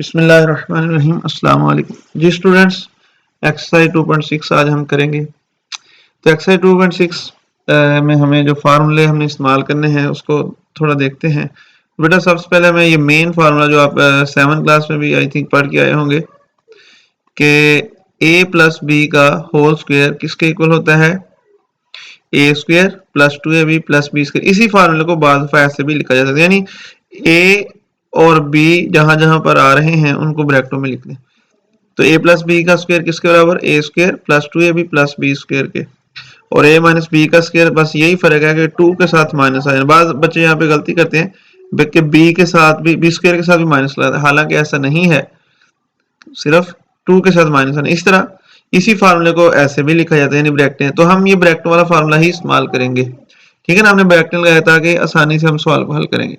बिस्मिल्लाहिर्रहमानिर्रहीम अस्सलाम वालेकुम जी स्टूडेंट्स। एक्सरसाइज 2.6 आज हम करेंगे। तो एक्सरसाइज 2.6 में हमें जो फार्मूले हमने इस्तेमाल करने हैं उसको थोड़ा देखते हैं। बेटा सबसे पहले मैं ये मेन फार्मूला जो आप 7th क्लास में भी आई थिंक पढ़ के आए होंगे कि a प्लस बी का होल स्क्वायर किसके इक्वल होता है, A square plus 2ab plus B square. इसी फार्मूले को बाद दफा ऐसे भी लिखा जा सकता है, यानी ए और बी जहां जहां पर आ रहे हैं उनको ब्रैकेटों में लिख दें। तो a प्लस बी का स्क्वायर किसके बराबर, A square plus 2ab plus B square के, और a माइनस बी का स्क्वायर बस यही फर्क है कि 2 के साथ माइनस आ जाए। बाद बच्चे यहाँ पे गलती करते हैं कि b के साथ भी बी स्क्वायर के साथ भी माइनस लगाते हैं, हालांकि ऐसा नहीं है, सिर्फ 2 के साथ माइनस आना। इस तरह इसी फार्मूले को ऐसे भी लिखा जाता है यानी ब्रैकेटें। तो हम ये ब्रैकेट वाला फार्मूला ही इस्तेमाल करेंगे, ठीक है ना। हमने ब्रैकेट लगाया ताकि आसानी से हम सवाल को हल करेंगे।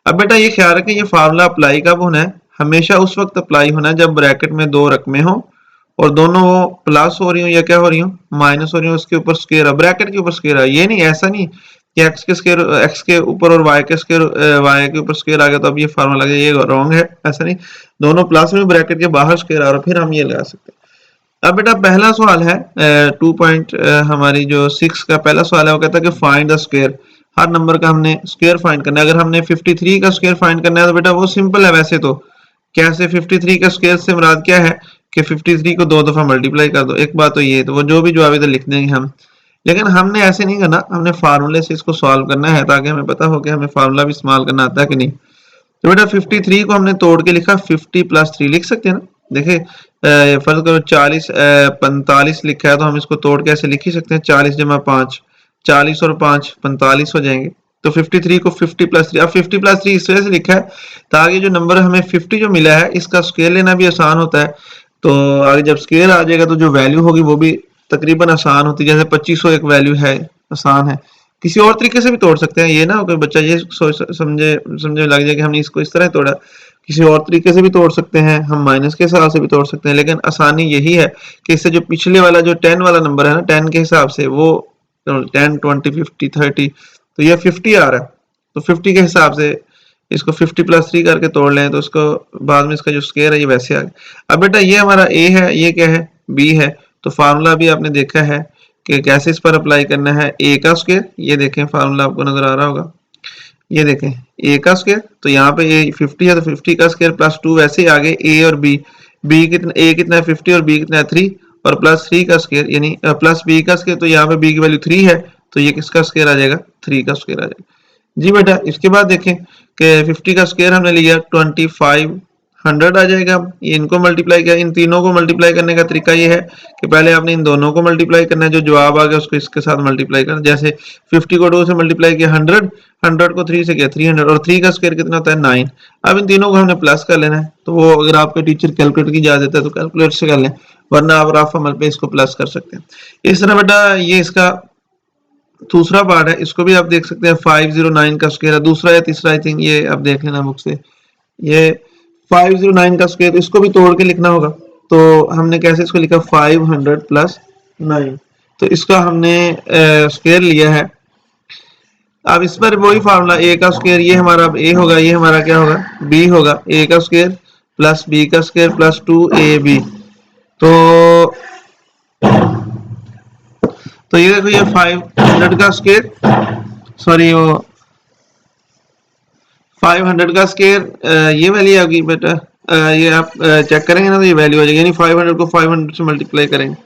अब बेटा ये ख्याल रखें, ये फार्मूला अप्लाई कब होना है, हमेशा उस वक्त अप्लाई होना है जब ब्रैकेट में दो रकमें हो और दोनों वो प्लस हो रही हो या क्या हो रही हो, माइनस हो रही हो, उसके ऊपर स्क्वायर ब्रैकेट के ऊपर स्क्वायर है। ये नहीं, ऐसा नहीं कि एक्स के स्क्वायर एक्स के ऊपर और वाई के स्क्वायर वाई के ऊपर स्क्वायर आ गया तो अब ये फार्मूला लगे, ये रॉन्ग है। ऐसा नहीं, दोनों प्लस में ब्रैकेट के बाहर स्क्वायर आ रहा फिर हम ये लगा सकते हैं। अब बेटा पहला सवाल है 2 पॉइंट हमारी जो 6 का पहला सवाल है, वो कहता है कि find the square. Her number का हमने स्क्वायर फाइंड करना है। अगर हमने 53 का स्क्वायर फाइंड करना है तो बेटा वो सिंपल है वैसे तो। कैसे 53 का स्क्वायर से मुराद क्या है कि 53 को 2 दफा मल्टीप्लाई कर दो। एक बात तो ये, तो वो जो भी जवाब इधर लिख देंगे हम, लेकिन हमने ऐसे नहीं करना, हमने फार्मूले से इसको सॉल्व करना है ताकि हमें पता हो कि हमें फार्मूला भी इस्तेमाल करना आता है कि नहीं। तो बेटा 53 को हमने तोड़ के लिखा, 50 प्लस 3 लिख सकते हैं ना। देखिए फर्ज करो 40 45 लिखा है तो हम इसको तोड़ के ऐसे लिख ही सकते हैं, 40 जमा 5 40 और 5 45 हो जाएंगे। तो 53 को 50 प्लस 3, अब 50 प्लस 3 इस वजह से लिखा है ताकि जो नंबर हमें 50 जो मिला है इसका स्क्वायर लेना भी आसान होता है। तो आगे जब स्क्वायर आ जाएगा तो जो वैल्यू होगी वो भी तकरीबन आसान होती है। जैसे 2500 एक वैल्यू है, आसान है। किसी और तरीके से भी तोड़ सकते हैं, ये ना कोई बच्चा ये समझे लग जाए कि हमने इसको इस तरह तोड़ा। किसी और तरीके से भी तोड़ सकते हैं, हम माइनस के हिसाब से भी तोड़ सकते हैं, लेकिन आसानी यही है कि इससे जो पिछले वाला जो 10 वाला नंबर है ना, 10 के हिसाब से वो 10 20 50 30, तो ये 50 आ रहा है तो 50 के हिसाब से इसको 50 प्लस 3 करके तोड़ लें तो इसको बाद में इसका जो स्क्वायर है ये वैसे आ गया। अब बेटा ये हमारा ए है, ये क्या है, बी है। तो फार्मूला भी आपने देखा है कि कैसे इस पर अप्लाई करना है। ए का स्क्वायर, ये देखें फार्मूला आपको नजर आ रहा होगा, ये देखें ए का स्क्वायर, तो यहाँ पे ये 50 है तो 50 का स्क्वायर प्लस 2, वैसे ही आगे ए और बी, बी कितना, ए कितना है 50 और बी कितना है 3, और प्लस 3 का स्क्वायर यानी प्लस बी का स्क्वायर, तो यहाँ पे बी की वैल्यू 3 है तो ये किसका स्क्वायर आ जाएगा, 3 का स्क्वायर आ जाएगा। जी बेटा इसके बाद देखें कि 50 का स्क्वायर हमने लिया 2500 आ जाएगा। ये इनको मल्टीप्लाई किया, इन तीनों को मल्टीप्लाई करने का तरीका ये है कि पहले आपने इन दोनों को मल्टीप्लाई करना है, जो जवाब आ गया उसको इसके साथ मल्टीप्लाई करना। जैसे 50 को 2 से मल्टीप्लाई किया 100, 100 को 3 से किया 300, और 3 का स्क्वायर कितना होता है 9। अब इन तीनों को हमने प्लस कर लेना है, तो वो अगर आपके टीचर कैलकुलेटर की इजाजत है तो कैलकुलेटर से कर लें, वरना आप रफ अमल पे इसको प्लस कर सकते हैं। इस तरह बेटा ये इसका दूसरा पार्ट है, इसको भी आप देख सकते हैं 509 का स्क्वायर है, दूसरा या तीसरा आई थिंक, ये आप देख लेना बुक से। ये 509 का स्क्वायर, इसको भी तोड़ के लिखना होगा। तो हमने कैसे इसको लिखा 500 प्लस 9, तो इसका हमने स्क्वायर लिया है। अब इस पर वही फार्मूला, ए का स्क्वायर, ये हमारा ए होगा, ये हमारा क्या होगा, बी होगा। ए का स्क्वायर प्लस बी का स्क्वायर प्लस 2ab, तो ये देखो ये 500 का स्क्वायर, सॉरी वो 500 का स्क्वायर ये वैल्यू आ गई बेटा। ये आप चेक करेंगे ना तो ये वैल्यू आ जाएगी, यानी 500 को 500 से मल्टीप्लाई करेंगे।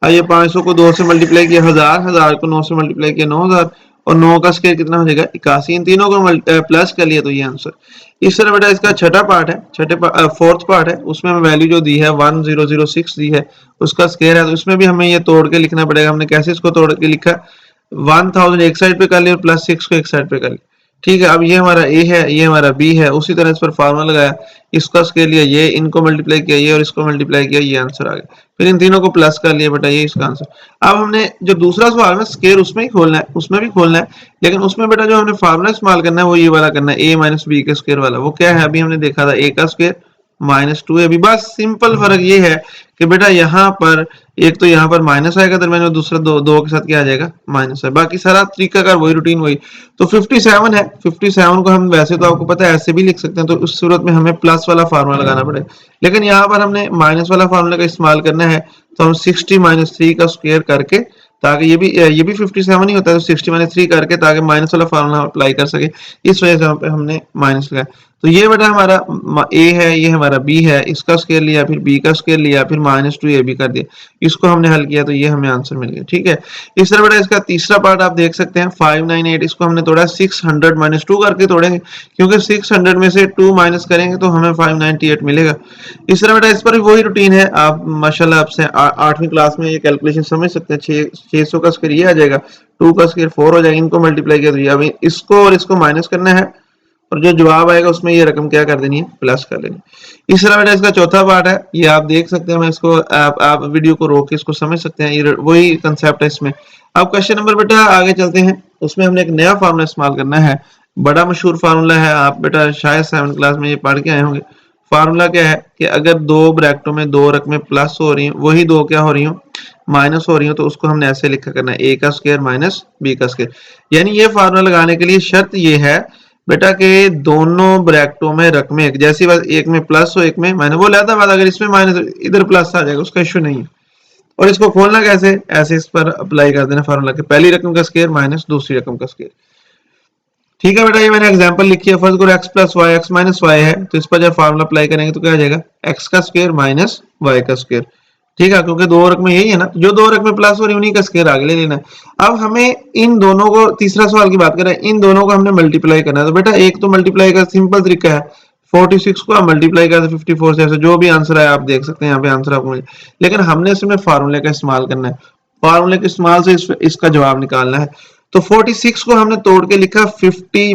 अब ये 500 को 2 से मल्टीप्लाई किया 1000, 1000 को 9 से मल्टीप्लाई किया 9000, और 9 का स्क्वायर कितना हो जाएगा 81। इन तीनों को प्लस कर लिया तो ये आंसर। इस तरह बेटा इसका छठा पार्ट है, फोर्थ पार्ट है, उसमें हमें वैल्यू जो दी है 1006 दी है, उसका स्क्वायर है, तो उसमें भी हमें ये तोड़ के लिखना पड़ेगा। हमने कैसे इसको तोड़ के लिखा, 1000 एक साइड पे कर लिया और प्लस 6 को एक साइड पे कर लिया, ठीक है। अब ये हमारा ए है, ये हमारा बी है, उसी तरह इस पर फार्मूला लगाया, इसका स्क्वायर लिया, ये इनको मल्टीप्लाई किया, ये और इसको मल्टीप्लाई किया, ये आंसर आ गया। फिर इन तीनों को प्लस कर लिया बेटा, ये इसका आंसर। अब हमने जो दूसरा सवाल है स्क्वायर उसमें ही खोलना है, उसमें भी खोलना है, लेकिन उसमें बेटा जो हमने फार्मूला इस्तेमाल करना है वो ये वाला करना है, ए माइनस बी के स्क्वायर वाला। वो क्या है, अभी हमने देखा था ए का स्क्वायर -2 है। अभी बस सिंपल फर्क ये है कि बेटा यहाँ पर एक तो यहाँ पर माइनस आएगा दरम्यान में, दूसरा दो के साथ क्या आ जाएगा माइनस है। बाकी सारा तरीका का वही रूटीन वही। तो 57 है, 57 को हम वैसे तो आपको पता है ऐसे भी लिख सकते हैं, तो उस सूरत में हमें प्लस वाला फार्मूला लगाना पड़ेगा, लेकिन यहाँ पर हमने माइनस वाला फार्मूला का इस्तेमाल करना है। तो हम 60 - 3 का स्क्वायर करके, ताकि ये भी 57 ही होता है, तो 60 - 3 करके ताकि माइनस वाला फार्मूला अप्लाई कर सके, इस वजह से यहाँ पे हमने माइनस लगाया। तो ये बेटा हमारा a है, ये हमारा b है, इसका स्क्वायर लिया, फिर b का स्क्वायर लिया, फिर -2 a b कर दिया, इसको हमने हल किया तो ये हमें आंसर मिल गया। ठीक है, इस तरह बेटा इसका तीसरा पार्ट आप देख सकते हैं 598, इसको हमने तोड़ा 600 - 2 करके तोड़ेंगे, क्योंकि 600 में से 2 माइनस करेंगे तो हमें 598 मिलेगा। इस तरह बेटा इस पर भी वही रूटीन है, आप माशाल्लाह आपसे 8वीं क्लास में ये कैलकुलेशन समझ सकते हैं। 600 का स्क्वायर ये आ जाएगा, 2 का स्क्वायर 4 हो जाएगा, इनको मल्टीप्लाई किया तो अभी इसको और इसको माइनस करना है, और जो जवाब आएगा उसमें ये रकम क्या कर देनी है, प्लस कर लेनी। इस तरह बेटा इसका चौथा पार्ट है, ये आप देख सकते हैं, मैं इसको आप वीडियो को रोक के इसको समझ सकते हैं, ये वही कंसेप्ट है इसमें। अब क्वेश्चन नंबर बेटा आगे चलते हैं, उसमें हमने एक नया फार्मूला इस्तेमाल करना है, बड़ा मशहूर फार्मूला है, आप बेटा शायद 7th क्लास में ये पढ़ के आए होंगे। फार्मूला क्या है कि अगर दो ब्रैकेटों में दो रकमें प्लस हो रही हैं, वही दो क्या हो रही हो, माइनस हो रही हो, तो उसको हमने ऐसे लिखा करना है, a का स्क्वायर माइनस b का स्क्वायर। यानी ये फार्मूला लगाने के लिए शर्त ये है बेटा के दोनों ब्रैकेटों में रकमें एक जैसी, बात एक में प्लस हो एक में माइनस, वो लेता बात अगर इसमें माइनस इधर प्लस आ जाएगा उसका इश्यू नहीं है। और इसको खोलना कैसे, ऐसे इस पर अप्लाई कर देना फार्मूला के, पहली रकम का स्क्वायर माइनस दूसरी रकम का स्क्वायर। ठीक है बेटा, ये मैंने एग्जांपल लिखी है, फर्स्ट करो x plus Y, x minus Y है, तो इस पर जब फार्मूला अप्लाई करेंगे तो क्या आ जाएगा, x का स्क्वायर माइनस y का स्क्वायर। ठीक है, क्योंकि दो रकमें यही है ना, जो दो रकमें प्लस हो रही उन्हीं का स्क्वायर आगे ले लेना है। अब हमें इन दोनों को, तीसरा सवाल की बात करें, इन दोनों को हमने मल्टीप्लाई करना है। तो बेटा एक तो मल्टीप्लाई का सिंपल तरीका है, 46 को हम मल्टीप्लाई करते 54 से, जो भी आंसर है आप देख सकते हैं यहाँ पे आंसर आपको मिले, लेकिन हमने इसमें फार्मूले का इस्तेमाल करना है, फार्मूले के इस्तेमाल से इसका जवाब निकालना है। तो 46 को हमने तोड़ के लिखा 50 -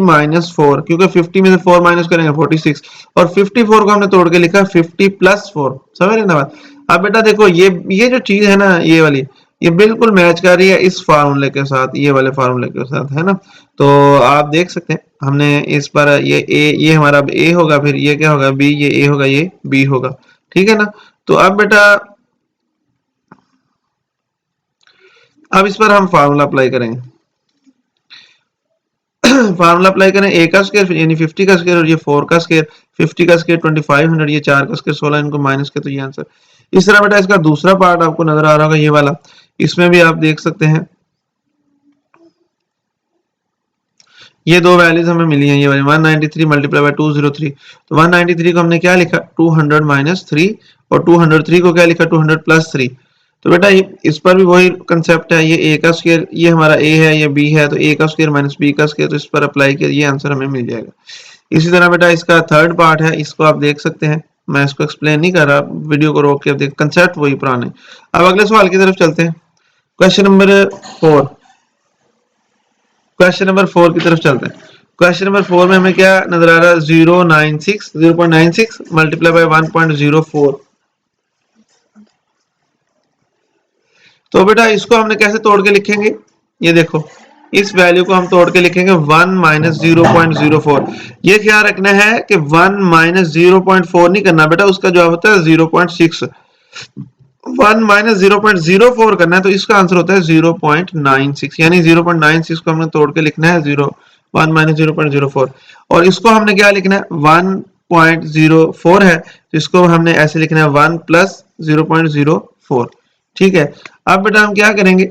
4, क्योंकि 50 में से 4 माइनस करेंगे 46, और 54 को हमने तोड़ के लिखा 50 + 4। समझ रहे ना बात। अब बेटा देखो ये जो चीज है ना, ये वाली, ये बिल्कुल मैच कर रही है इस फार्मूले के साथ, ये वाले फार्मूले के साथ, है ना। तो आप देख सकते हैं हमने इस पर ये a, ये हमारा a होगा, फिर ये क्या होगा b, ये a होगा, ये b होगा। ठीक है ना। तो अब बेटा अब इस पर हम फार्मूला अप्लाई करेंगे, फार्मूला अप्लाई करें, a का स्क्वायर यानी 50 का स्क्वायर, और ये 4 का स्क्वायर, 50 का स्क्वायर 2500, ये 4 का स्क्वायर 16, इनको माइनस के तो ये आंसर। इस तरह बेटा इसका दूसरा पार्ट आपको नजर आ रहा होगा, ये वाला, इसमें भी आप देख सकते हैं ये दो वैल्यूज हमें मिली हैं, ये वाली 193 मल्टीप्लाई बाय 203। तो 193 को हमने क्या लिखा, 200 - 3, और 203 को क्या लिखा, 200 + 3। तो बेटा इस पर भी वही कंसेप्ट है, ये a का स्क्वायर, ये हमारा a है, ये b है, तो a का स्क्वायर माइनस b का स्क्वायर, तो इस पर अप्लाई किया, ये आंसर हमें मिल जाएगा। इसी तरह बेटा इसका थर्ड पार्ट है, इसको आप देख सकते हैं, मैं इसको एक्सप्लेन नहीं कर रहा, वीडियो को रोक के आप देख, कंसेप्ट वही पुराने। अब अगले सवाल की तरफ चलते हैं, क्वेश्चन नंबर 4, क्वेश्चन नंबर 4 की तरफ चलते हैं। क्वेश्चन नंबर 4 में हमें क्या नजर आ रहा है, 0.96 मल्टीप्लाई बाय 1.04। तो बेटा इसको हमने कैसे तोड़ के लिखेंगे, ये देखो, इस वैल्यू को हम तोड़ के लिखेंगे 1 - 0.04। ये ख्याल रखना है कि 1 - 0.4 नहीं करना बेटा, उसका जवाब होता है 0.6। 1 - 0.04 करना है, तो इसका आंसर होता है 0.96, यानी 0.96 को हमने तोड़ के लिखना है 1 - 0.04, और इसको हमने क्या लिखना है, 1.04 है, तो इसको हमने ऐसे लिखना है 1 + 0.04। ठीक है, अब बेटा हम क्या करेंगे,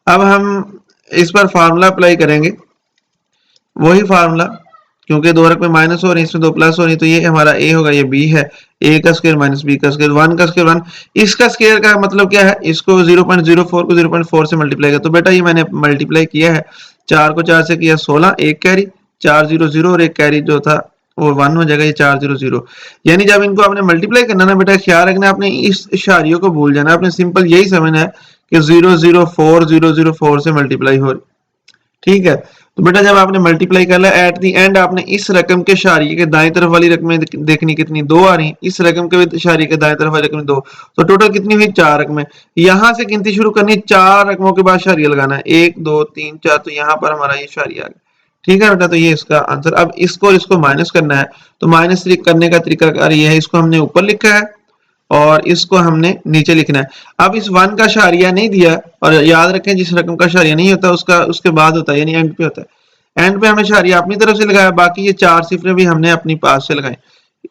अब हम इस पर फार्मूला अप्लाई करेंगे, वही फार्मूला, क्योंकि दो रकमें माइनस हो रही है, इसमें दो प्लस हो रही है, तो ये हमारा a होगा, ये b है, a का स्क्वायर माइनस b का स्क्वायर, 1 का स्क्वायर 1, इसका स्क्वायर का मतलब क्या है, इसको 0.04 को 0.4 से मल्टीप्लाई किया, तो बेटा ये मैंने मल्टीप्लाई किया है, 4 को 4 से किया 16, एक कैरी 400 और एक कैरी जो था वो 1 हो जाएगा, ये 400। यानी जब इनको आपने मल्टीप्लाई करना ना बेटा, ख्याल रखना आपने इस इशारियों को भूल जाना, आपने सिंपल यही समझना है कि 004 से मल्टीप्लाई हो रही। ठीक है, तो बेटा जब आपने मल्टीप्लाई कर लिया, एट द एंड आपने इस रकम के इशारिये के दाएं तरफ वाली रकमें देखनी, कितनी, 2 आ रही, इस रकम के इशारिये के दाएं तरफ वाली रकमें 2, तो टोटल कितनी हुई, 4 रकमें। यहां से गिनती शुरू करनी, 4 रकमों के बाद इशारिया लगाना है, 1 2 3 4, तो यहाँ पर हमारा ये इशारिया आ गया। ठीक है बेटा, तो ये इसका आंसर। अब इसको और इसको माइनस करना है, तो माइनस करने का तरीका ये है, इसको हमने ऊपर लिखा है और इसको हमने नीचे लिखना है। अब इस 1 का शारिया नहीं दिया, और याद रखें जिस रकम का शारिया नहीं होता उसका उसके बाद होता है, यानी एंड पे होता है। एंड पे हमें शारिया अपनी तरफ से लगाया, बाकी ये 4 सिफरें भी हमने अपनी पास से लगाई,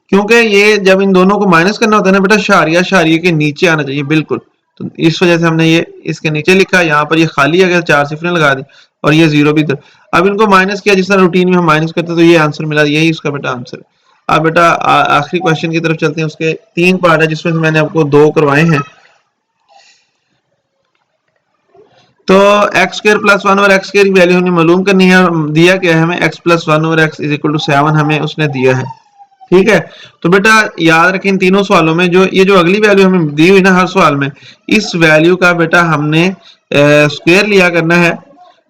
क्योंकि ये जब इन दोनों को माइनस करना होता है ना बेटा, शारिया शारिये के नीचे आना चाहिए बिल्कुल। तो इस वजह से हमने ये इसके नीचे लिखा, यहाँ पर ये खाली अगर 4 सिफरें लगा दी और ये 0 भी। अब इनको माइनस किया जिस तरह रूटीन में हम माइनस करते हैं, तो ये आंसर मिला, यही उसका बेटा आंसर है। अब बेटा आखिरी क्वेश्चन की तरफ चलते हैं। उसके 3 पार्ट है जिसमें से मैंने आपको 2 करवाए हैं। तो एक्स स्क्वायर प्लस 1 और एक्स स्क्वायर की वैल्यू हमने मालूम करनी है। दिया क्या है हमें, एक्स प्लस 1 और एक्स इज इक्वल टू 7 हमें उसने दिया है। ठीक है, तो बेटा याद रखें इन तीनों सवालों में जो ये जो अगली वैल्यू हमें दी हुई ना हर सवाल में, इस वैल्यू का बेटा हमने स्क्वायर लिया करना है।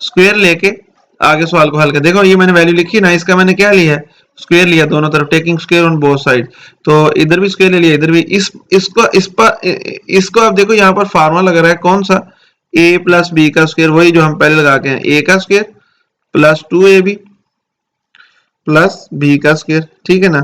स्क्वायर लेके आगे सवाल को हल कर। देखो ये मैंने वैल्यू लिखी ना, इसका मैंने क्या लिया है, स्क्वायर लिया दोनों तरफ, taking square on both side. तो इधर भी स्क्वायर ले लिया, इधर भी। इसको अब देखो यहाँ पर फार्मूला लग रहा है कौन सा, ए प्लस बी का स्क्वायर, वही जो हम पहले लगा के हैं, ए का square plus 2ab plus B का स्क्वायर। ठीक है ना,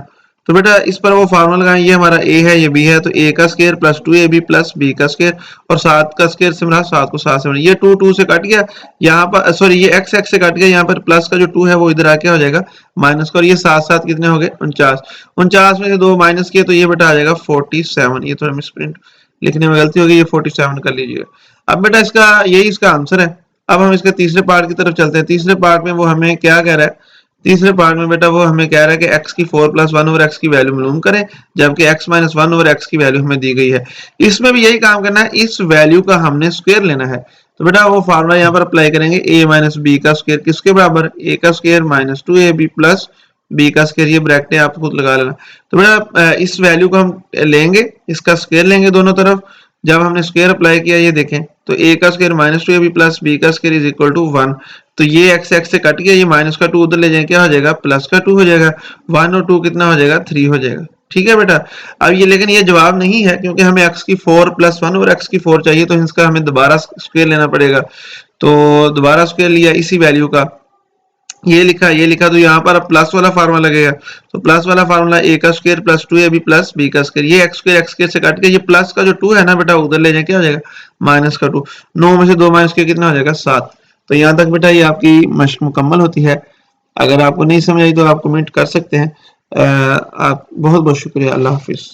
तो बेटा इस पर वो फार्मूला लगाएं, ये हमारा a है ये b है, तो a का square plus 2ab plus b का स्क्वायर, और 7 का स्क्वायर से मिला 7 को 7 से मिला, ये 2 से कट गया यहाँ पर, सॉरी ये x से कट गया, यहाँ पर प्लस का जो 2 है वो इधर आके हो जाएगा माइनस का, और ये 7 कितने हो गए 49। 49 में से 2 माइनस किए तो ये बेटा आ जाएगा 47। ये थोड़ा मिसप्रिंट लिखने में गलती होगी, ये 47 कर लीजिएगा। अब बेटा इसका यही इसका आंसर है। अब हम इसके तीसरे पार्ट की तरफ चलते हैं। तीसरे पार्ट में वो हमें क्या कह रहा है, तीसरे पार्ट में बेटा वो हमें कह रहा है कि x की 4 प्लस 1 ओवर x की वैल्यू मालूम करें, जबकि x माइनस 1 ओवर x की वैल्यू हमें दी गई है। इसमें भी यही काम करना है, इस वैल्यू का हमने स्क्वायर लेना है। तो बेटा वो फार्मूला यहाँ पर अप्लाई करेंगे, a माइनस बी का स्क्वायर किसके बराबर, a का square minus 2ab plus b का स्क्वायर, ये ब्रैकेट आप खुद लगा लेना। तो बेटा इस वैल्यू को हम लेंगे, इसका स्क्वायर लेंगे दोनों तरफ। जब हमने स्क्वायर अप्लाई किया ये देखें, तो a का square minus 2ab plus b का स्क्वायर इज इक्वल टू 1। तो ये x से कट गया, ये माइनस का 2 उधर ले जाए क्या हो जाएगा, प्लस का 2 हो जाएगा। 1 और 2 कितना हो जाएगा, 3 हो जाएगा। ठीक है बेटा, अब ये लेकिन ये जवाब नहीं है, क्योंकि हमें x की 4 प्लस 1 और x की 4 चाहिए, तो इसका हमें दोबारा स्क्वायर लेना पड़ेगा। तो दोबारा स्क्वायर लिया इसी वैल्यू का, ये लिखा, तो यहाँ पर प्लस वाला फार्मूला लगेगा। तो प्लस वाला फार्मूला a का square plus 2ab plus b का स्क्वायर, ये x स्क्वायर से काट के ये प्लस का जो 2 है ना बेटा उधर ले जाए क्या हो जाएगा, माइनस का 2। 9 में से 2 माइनस के कितना हो जाएगा, 7। तो यहाँ तक बेटा ये आपकी मश्क मुकम्मल होती है। अगर आपको नहीं समझ आई तो आप कमेंट कर सकते हैं। आप बहुत बहुत शुक्रिया। अल्लाह हाफिज।